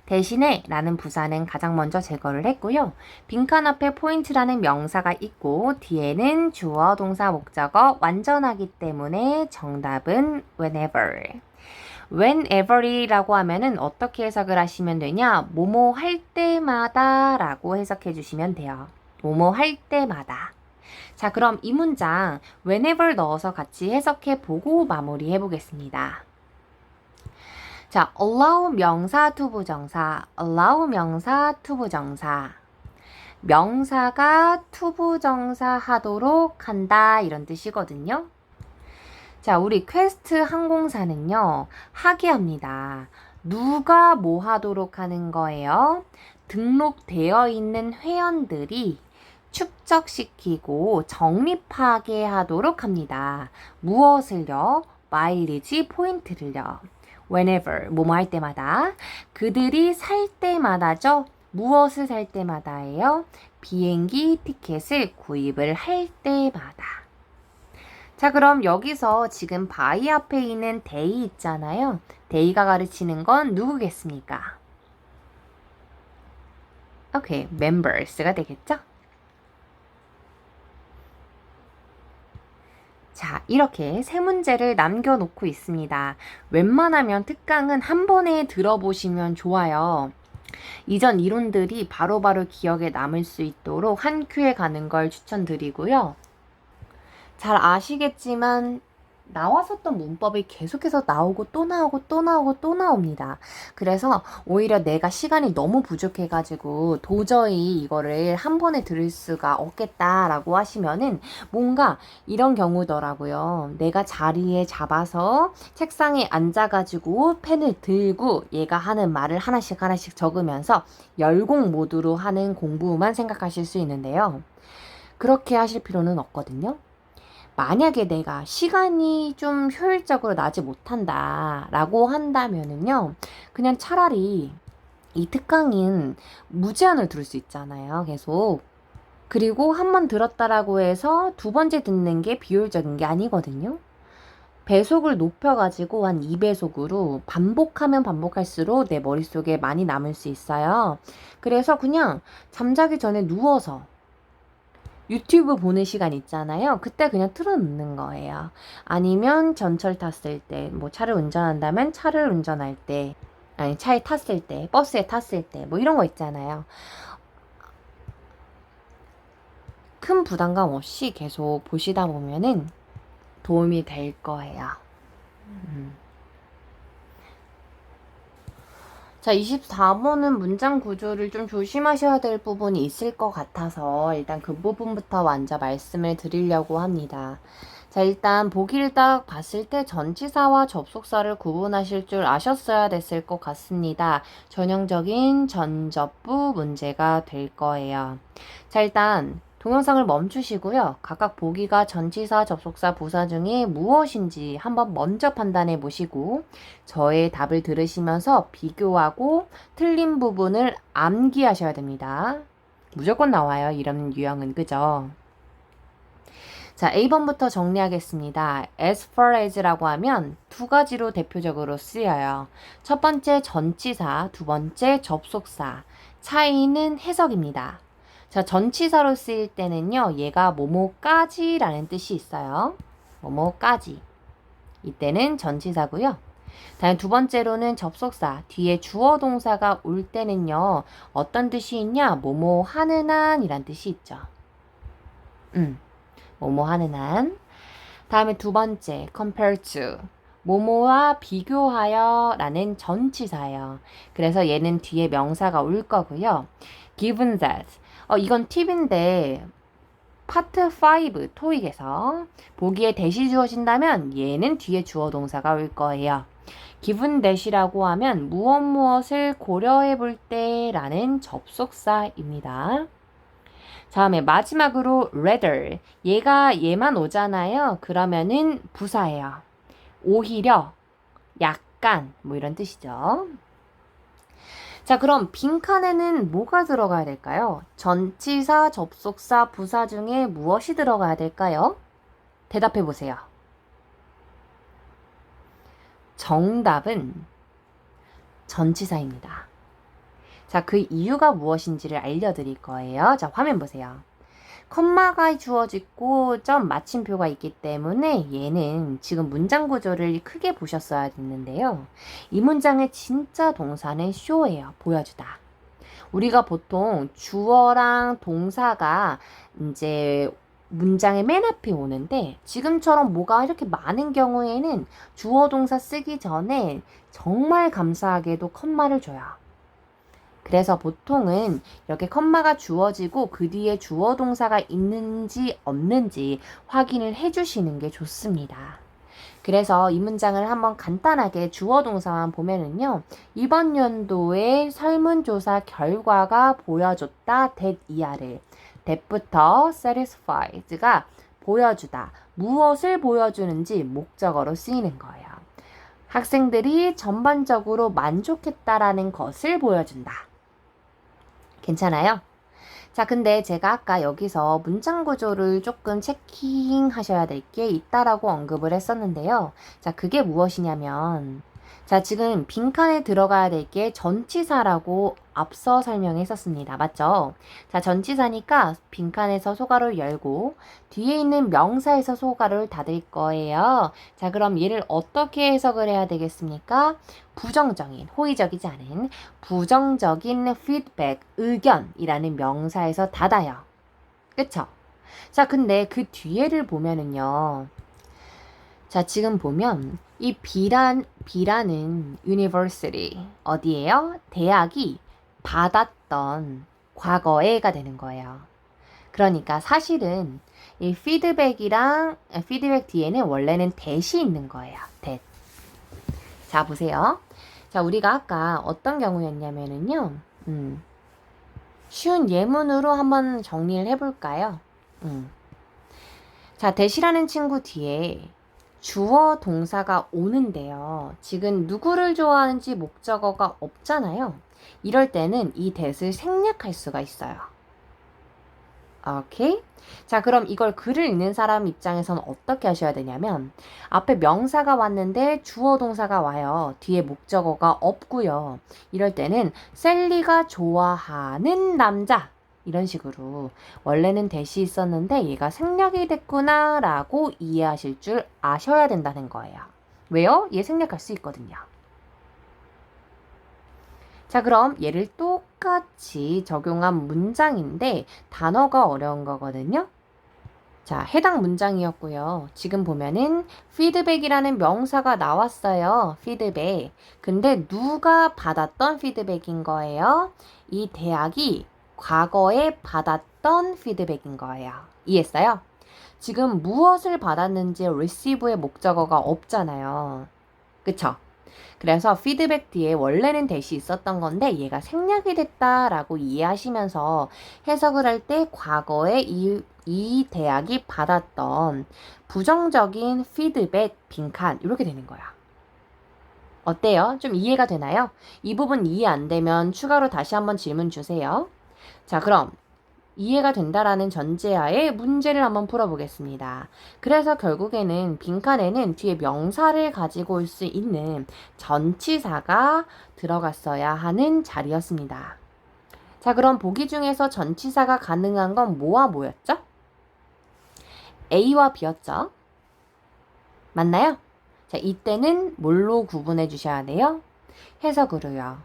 [SPEAKER 1] 대신에 라는 부사는 가장 먼저 제거를 했고요. 빈칸 앞에 포인트라는 명사가 있고 뒤에는 주어, 동사, 목적어 완전하기 때문에 정답은 whenever. whenever이라고 하면은 어떻게 해석을 하시면 되냐? 뭐뭐 할 때마다 라고 해석해 주시면 돼요. 뭐뭐 할 때마다. 자, 그럼 이 문장 whenever 넣어서 같이 해석해 보고 마무리해 보겠습니다. 자, allow 명사 투부정사, allow 명사 투부정사. 명사가 투부정사 하도록 한다 이런 뜻이거든요. 자, 우리 퀘스트 항공사는요, 하게 합니다. 누가 뭐 하도록 하는 거예요? 등록되어 있는 회원들이 축적시키고 적립하게 하도록 합니다. 무엇을요? 마일리지 포인트를요. whenever, 뭐뭐 할 때마다. 그들이 살 때마다죠. 무엇을 살 때마다예요? 비행기 티켓을 구입을 할 때마다. 자, 그럼 여기서 지금 by 앞에 있는 they 있잖아요. they가 가르치는 건 누구겠습니까? 오케이, members가 되겠죠? 자, 이렇게 세 문제를 남겨놓고 있습니다. 웬만하면 특강은 한 번에 들어보시면 좋아요. 이전 이론들이 바로바로 기억에 남을 수 있도록 한 큐에 가는 걸 추천드리고요. 잘 아시겠지만 나왔었던 문법이 계속해서 나오고 또 나오고 또 나오고 또 나옵니다. 그래서 오히려 내가 시간이 너무 부족해가지고 도저히 이거를 한 번에 들을 수가 없겠다라고 하시면은 뭔가 이런 경우더라고요. 내가 자리에 잡아서 책상에 앉아가지고 펜을 들고 얘가 하는 말을 하나씩 하나씩 적으면서 열공 모드로 하는 공부만 생각하실 수 있는데요. 그렇게 하실 필요는 없거든요. 만약에 내가 시간이 좀 효율적으로 나지 못한다 라고 한다면은요, 그냥 차라리 이 특강인 무제한을 들을 수 있잖아요, 계속. 그리고 한 번 들었다라고 해서 두 번째 듣는 게 비효율적인 게 아니거든요. 배속을 높여가지고 한 2배속으로 반복하면 반복할수록 내 머릿속에 많이 남을 수 있어요. 그래서 그냥 잠자기 전에 누워서 유튜브 보는 시간 있잖아요. 그때 그냥 틀어놓는 거예요. 아니면 전철 탔을 때, 뭐 차를 운전한다면 차를 운전할 때, 아니 차에 탔을 때, 버스에 탔을 때, 뭐 이런 거 있잖아요. 큰 부담감 없이 계속 보시다 보면은 도움이 될 거예요. 자, 24번은 문장 구조를 좀 조심하셔야 될 부분이 있을 것 같아서 일단 그 부분부터 먼저 말씀을 드리려고 합니다. 자, 일단 보기를 딱 봤을 때 전치사와 접속사를 구분하실 줄 아셨어야 됐을 것 같습니다. 전형적인 전접부 문제가 될 거예요. 자, 일단 동영상을 멈추시고요. 각각 보기가 전치사, 접속사, 부사 중에 무엇인지 한번 먼저 판단해 보시고 저의 답을 들으시면서 비교하고 틀린 부분을 암기하셔야 됩니다. 무조건 나와요. 이런 유형은. 그죠? 자, A번부터 정리하겠습니다. as far as라고 하면 두 가지로 대표적으로 쓰여요. 첫 번째 전치사, 두 번째 접속사. 차이는 해석입니다. 자, 전치사로 쓰일 때는요, 얘가 뭐뭐까지라는 뜻이 있어요. 뭐뭐까지. 이때는 전치사고요. 다음 두 번째로는 접속사, 뒤에 주어 동사가 올 때는요, 어떤 뜻이 있냐? 뭐뭐 하는 한이란 뜻이 있죠. 뭐뭐 하는 한. 다음에 두 번째, compare to. 뭐뭐와 비교하여 라는 전치사예요. 그래서 얘는 뒤에 명사가 올 거고요. given that. 이건 팁인데 파트 5 토익에서 보기에 대시 주어진다면 얘는 뒤에 주어 동사가 올 거예요. given that이라고 하면 무엇을 고려해 볼 때라는 접속사입니다. 다음에 마지막으로 rather. 얘만 오잖아요. 그러면은 부사예요. 오히려, 약간 뭐 이런 뜻이죠. 자, 그럼 빈칸에는 뭐가 들어가야 될까요? 전치사, 접속사, 부사 중에 무엇이 들어가야 될까요? 대답해 보세요. 정답은 전치사입니다. 자, 그 이유가 무엇인지를 알려드릴 거예요. 자, 화면 보세요. 컴마가 주어지고 점 마침표가 있기 때문에 얘는 지금 문장 구조를 크게 보셨어야 됐는데요. 이 문장의 진짜 동사는 show예요. 보여주다. 우리가 보통 주어랑 동사가 이제 문장의 맨 앞에 오는데 지금처럼 뭐가 이렇게 많은 경우에는 주어 동사 쓰기 전에 정말 감사하게도 컴마를 줘요. 그래서 보통은 이렇게 컴마가 주어지고 그 뒤에 주어 동사가 있는지 없는지 확인을 해주시는 게 좋습니다. 그래서 이 문장을 한번 간단하게 주어 동사만 보면은요. 이번 연도의 설문조사 결과가 보여줬다. that이하를 that부터 satisfied가 보여주다. 무엇을 보여주는지 목적어로 쓰이는 거예요. 학생들이 전반적으로 만족했다라는 것을 보여준다. 괜찮아요? 자, 근데 제가 아까 여기서 문장 구조를 조금 체킹하셔야 될 게 있다라고 언급을 했었는데요. 자, 그게 무엇이냐면, 자, 지금 빈칸에 들어가야 될 게 전치사라고 앞서 설명했었습니다. 맞죠? 자, 전치사니까 빈칸에서 소괄호를 열고 뒤에 있는 명사에서 소괄호를 닫을 거예요. 자, 그럼 얘를 어떻게 해석을 해야 되겠습니까? 부정적인, 호의적이지 않은 부정적인 피드백, 의견이라는 명사에서 닫아요. 그쵸? 자, 근데 그 뒤에를 보면은요. 자, 지금 보면 이 B라는 university 어디예요? 대학이 받았던 과거에가 되는 거예요. 그러니까 사실은 이 피드백 뒤에는 원래는 that이 있는 거예요. that. 자, 보세요. 자, 우리가 아까 어떤 경우였냐면은요. 쉬운 예문으로 한번 정리를 해볼까요? 자, that이라는 친구 뒤에 주어 동사가 오는데요. 지금 누구를 좋아하는지 목적어가 없잖아요. 이럴 때는 이 that을 생략할 수가 있어요. 오케이? 자, 그럼 이걸 글을 읽는 사람 입장에서는 어떻게 하셔야 되냐면 앞에 명사가 왔는데 주어 동사가 와요. 뒤에 목적어가 없고요. 이럴 때는 셀리가 좋아하는 남자 이런 식으로 원래는 that이 있었는데 얘가 생략이 됐구나 라고 이해하실 줄 아셔야 된다는 거예요. 왜요? 얘 생략할 수 있거든요. 자, 그럼 얘를 똑같이 적용한 문장인데 단어가 어려운 거거든요. 자, 해당 문장이었고요. 지금 보면은 피드백이라는 명사가 나왔어요. 피드백. 근데 누가 받았던 피드백인 거예요? 이 대학이 과거에 받았던 피드백인 거예요. 이해했어요? 지금 무엇을 받았는지 receive의 목적어가 없잖아요. 그쵸? 그래서 피드백 뒤에 원래는 대시 있었던 건데 얘가 생략이 됐다라고 이해하시면서 해석을 할 때 과거에 이 대학이 받았던 부정적인 피드백 빈칸 이렇게 되는 거야. 어때요? 좀 이해가 되나요? 이 부분 이해 안 되면 추가로 다시 한번 질문 주세요. 자, 그럼 이해가 된다라는 전제하에 문제를 한번 풀어보겠습니다. 그래서 결국에는 빈칸에는 뒤에 명사를 가지고 올 수 있는 전치사가 들어갔어야 하는 자리였습니다. 자, 그럼 보기 중에서 전치사가 가능한 건 뭐와 뭐였죠? A와 B였죠? 맞나요? 자, 이때는 뭘로 구분해 주셔야 돼요? 해석으로요.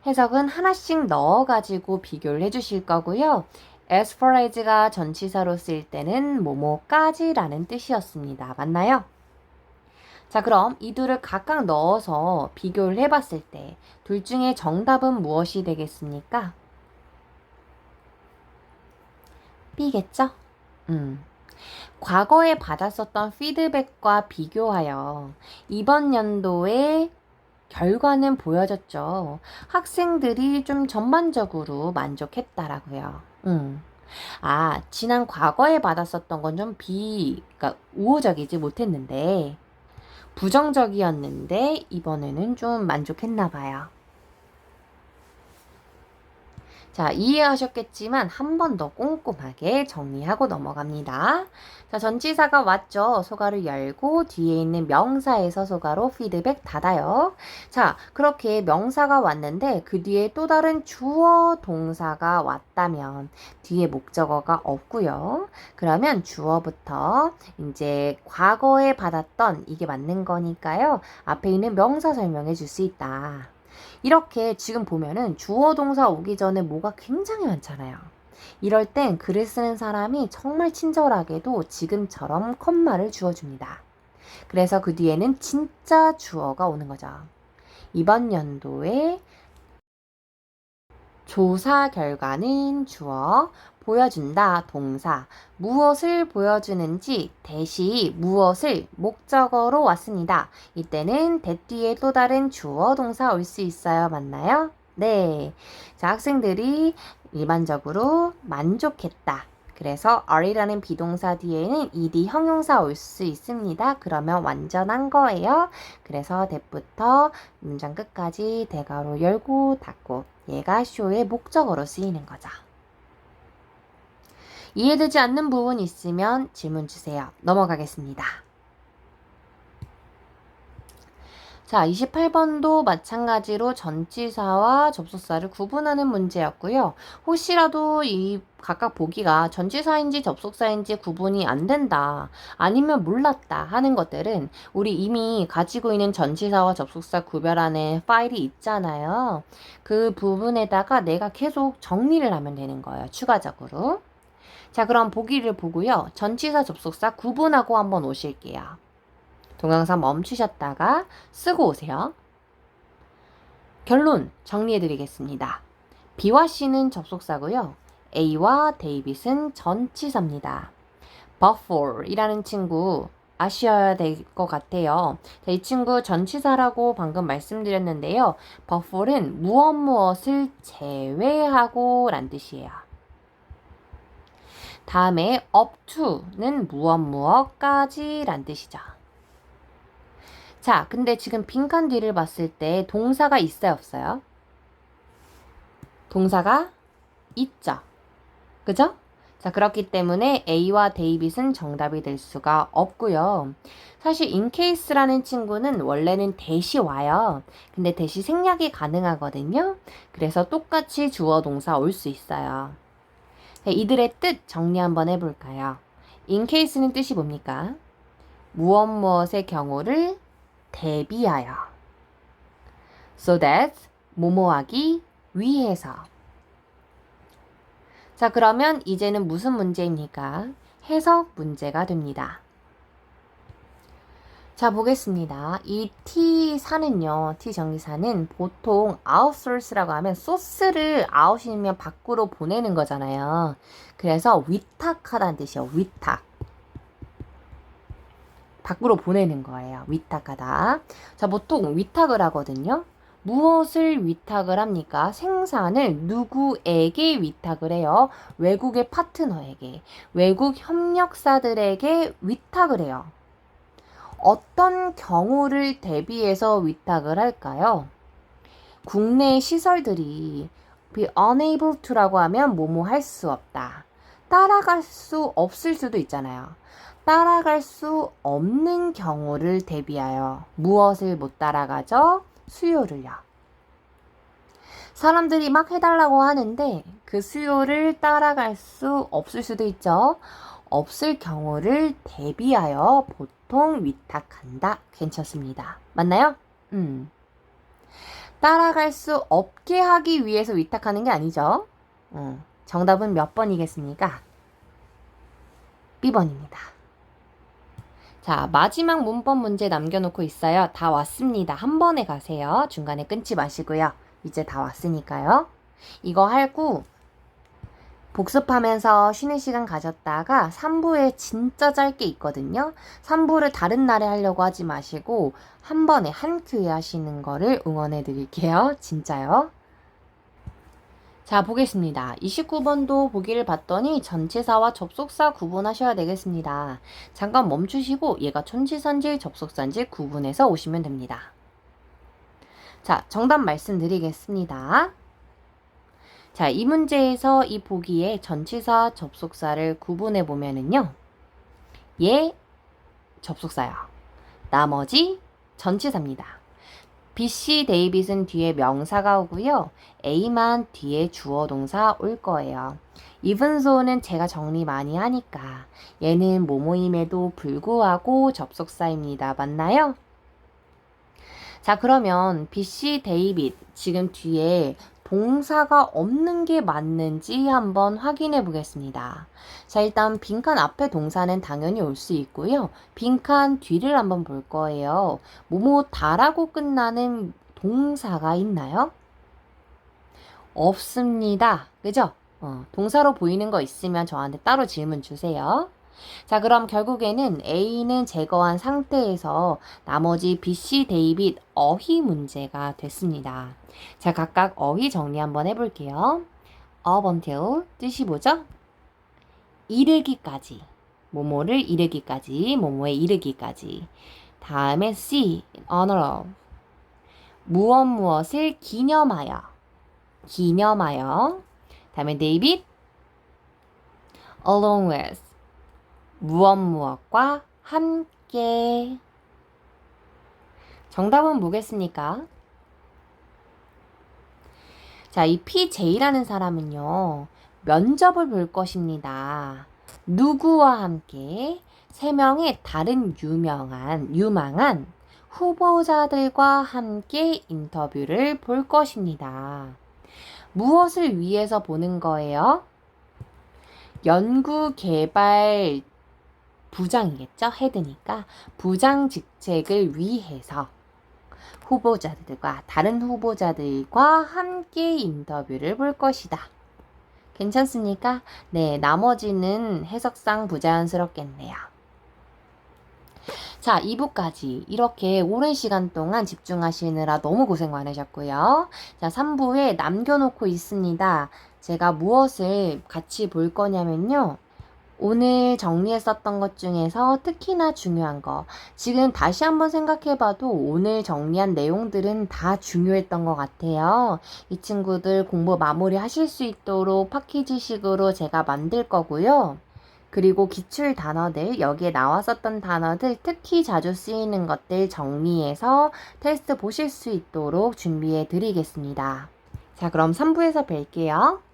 [SPEAKER 1] 해석은 하나씩 넣어가지고 비교를 해주실 거고요. as far as가 전치사로 쓰일 때는 뭐뭐까지라는 뜻이었습니다. 맞나요? 자, 그럼 이 둘을 각각 넣어서 비교를 해봤을 때 둘 중에 정답은 무엇이 되겠습니까? B겠죠? 과거에 받았었던 피드백과 비교하여 이번 연도에 결과는 보여졌죠. 학생들이 좀 전반적으로 만족했다라고요. 지난 과거에 받았었던 건 좀 그러니까 우호적이지 못했는데, 부정적이었는데, 이번에는 좀 만족했나 봐요. 자, 이해하셨겠지만 한 번 더 꼼꼼하게 정리하고 넘어갑니다. 자, 전치사가 왔죠. 소가를 열고 뒤에 있는 명사에서 소가로 피드백 닫아요. 자, 그렇게 명사가 왔는데 그 뒤에 또 다른 주어 동사가 왔다면 뒤에 목적어가 없고요. 그러면 주어부터 이제 과거에 받았던 이게 맞는 거니까요. 앞에 있는 명사 설명해 줄 수 있다. 이렇게 지금 보면은 주어 동사 오기 전에 뭐가 굉장히 많잖아요. 이럴 땐 글을 쓰는 사람이 정말 친절하게도 지금처럼 컴마를 주어줍니다. 그래서 그 뒤에는 진짜 주어가 오는 거죠. 이번 연도에 조사 결과는 주어, 보여준다 동사, 무엇을 보여주는지 대시 무엇을 목적어로 왔습니다. 이때는 that 뒤에 또 다른 주어 동사 올 수 있어요. 맞나요? 네. 자, 학생들이 일반적으로 만족했다. 그래서 are라는 비동사 뒤에는 ed 형용사 올 수 있습니다. 그러면 완전한 거예요. 그래서 that부터 문장 끝까지 대괄호 열고 닫고 얘가 show의 목적어로 쓰이는 거죠. 이해되지 않는 부분 있으면 질문 주세요. 넘어가겠습니다. 자, 28번도 마찬가지로 전치사와 접속사를 구분하는 문제였고요. 혹시라도 이 각각 보기가 전치사인지 접속사인지 구분이 안 된다, 아니면 몰랐다 하는 것들은 우리 이미 가지고 있는 전치사와 접속사 구별하는 파일이 있잖아요. 그 부분에다가 내가 계속 정리를 하면 되는 거예요. 추가적으로. 자, 그럼 보기를 보고요. 전치사 접속사 구분하고 한번 오실게요. 동영상 멈추셨다가 쓰고 오세요. 결론 정리해드리겠습니다. B와 C는 접속사고요. A와 데이빗은 전치사입니다. Buffer이라는 친구 아셔야 될 것 같아요. 자, 이 친구 전치사라고 방금 말씀드렸는데요. Buffer은 무엇을 제외하고 란 뜻이에요. 다음에 up to는 무엇까지 란 뜻이죠. 자, 근데 지금 빈칸 뒤를 봤을 때 동사가 있어요, 없어요? 동사가 있죠. 그죠? 자, 그렇기 때문에 A와 데이빗은 정답이 될 수가 없고요. 사실 incase라는 친구는 원래는 대시 와요. 근데 대시 생략이 가능하거든요. 그래서 똑같이 주어 동사 올 수 있어요. 자, 이들의 뜻 정리 한번 해볼까요? incase는 뜻이 뭡니까? 무엇의 경우를 대비하여. So that 뭐뭐하기 위해서. 자, 그러면 이제는 무슨 문제입니까? 해석 문제가 됩니다. 자, 보겠습니다. 이 T사는요, T정리사는 보통 outsource라고 하면 소스를 out이면 밖으로 보내는 거잖아요. 그래서 위탁하다는 뜻이에요. 위탁. 밖으로 보내는 거예요. 위탁하다. 자, 보통 위탁을 하거든요. 무엇을 위탁을 합니까? 생산을 누구에게 위탁을 해요? 외국의 파트너에게, 외국 협력사들에게 위탁을 해요. 어떤 경우를 대비해서 위탁을 할까요? 국내 시설들이 be unable to라고 하면 뭐뭐 할 수 없다. 따라갈 수 없을 수도 있잖아요. 따라갈 수 없는 경우를 대비하여 무엇을 못 따라가죠? 수요를요. 사람들이 막 해달라고 하는데 그 수요를 따라갈 수 없을 수도 있죠. 없을 경우를 대비하여 보통 위탁한다. 괜찮습니다. 맞나요? 따라갈 수 없게 하기 위해서 위탁하는 게 아니죠. 정답은 몇 번이겠습니까? B번입니다. 자, 마지막 문법 문제 남겨놓고 있어요. 다 왔습니다. 한 번에 가세요. 중간에 끊지 마시고요. 이제 다 왔으니까요. 이거 하고 복습하면서 쉬는 시간 가졌다가 3부에 진짜 짧게 있거든요. 3부를 다른 날에 하려고 하지 마시고 한 번에 한 큐에 하시는 거를 응원해 드릴게요. 진짜요. 자, 보겠습니다. 29번도 보기를 봤더니 전치사와 접속사 구분하셔야 되겠습니다. 잠깐 멈추시고 얘가 전치사인지 접속사인지 구분해서 오시면 됩니다. 자, 정답 말씀드리겠습니다. 자, 이 문제에서 이 보기에 전치사, 접속사를 구분해 보면은요. 얘 접속사요. 나머지 전치사입니다. BC 데이빗은 뒤에 명사가 오고요. A만 뒤에 주어 동사 올 거예요. evenso는 제가 정리 많이 하니까 얘는 뭐뭐임에도 불구하고 접속사입니다. 맞나요? 자, 그러면 BC 데이빗 지금 뒤에 동사가 없는 게 맞는지 한번 확인해 보겠습니다. 자, 일단 빈칸 앞에 동사는 당연히 올 수 있고요. 빈칸 뒤를 한번 볼 거예요. 뭐뭐다라고 끝나는 동사가 있나요? 없습니다. 그죠? 동사로 보이는 거 있으면 저한테 따로 질문 주세요. 자, 그럼 결국에는 A는 제거한 상태에서 나머지 B, C, 데이빗 어휘 문제가 됐습니다. 자, 각각 어휘 정리 한번 해볼게요. up until 뜻이 뭐죠? 이르기까지. 뭐뭐를 이르기까지, 뭐뭐에 이르기까지. 다음에 C, honor of. 무엇을 기념하여. 기념하여. 다음에 데이빗, along with. 무엇과 함께. 정답은 뭐겠습니까? 자, 이 PJ라는 사람은요, 면접을 볼 것입니다. 누구와 함께? 3명의 다른 유망한 후보자들과 함께 인터뷰를 볼 것입니다. 무엇을 위해서 보는 거예요? 연구 개발 부장이겠죠? 헤드니까 부장 직책을 위해서 다른 후보자들과 함께 인터뷰를 볼 것이다. 괜찮습니까? 네, 나머지는 해석상 부자연스럽겠네요. 자, 2부까지 이렇게 오랜 시간 동안 집중하시느라 너무 고생 많으셨고요. 자, 3부에 남겨놓고 있습니다. 제가 무엇을 같이 볼 거냐면요. 오늘 정리했었던 것 중에서 특히나 중요한 거, 지금 다시 한번 생각해봐도 오늘 정리한 내용들은 다 중요했던 것 같아요. 이 친구들 공부 마무리 하실 수 있도록 패키지식으로 제가 만들 거고요. 그리고 기출 단어들, 여기에 나왔었던 단어들, 특히 자주 쓰이는 것들 정리해서 테스트 보실 수 있도록 준비해 드리겠습니다. 자, 그럼 3부에서 뵐게요.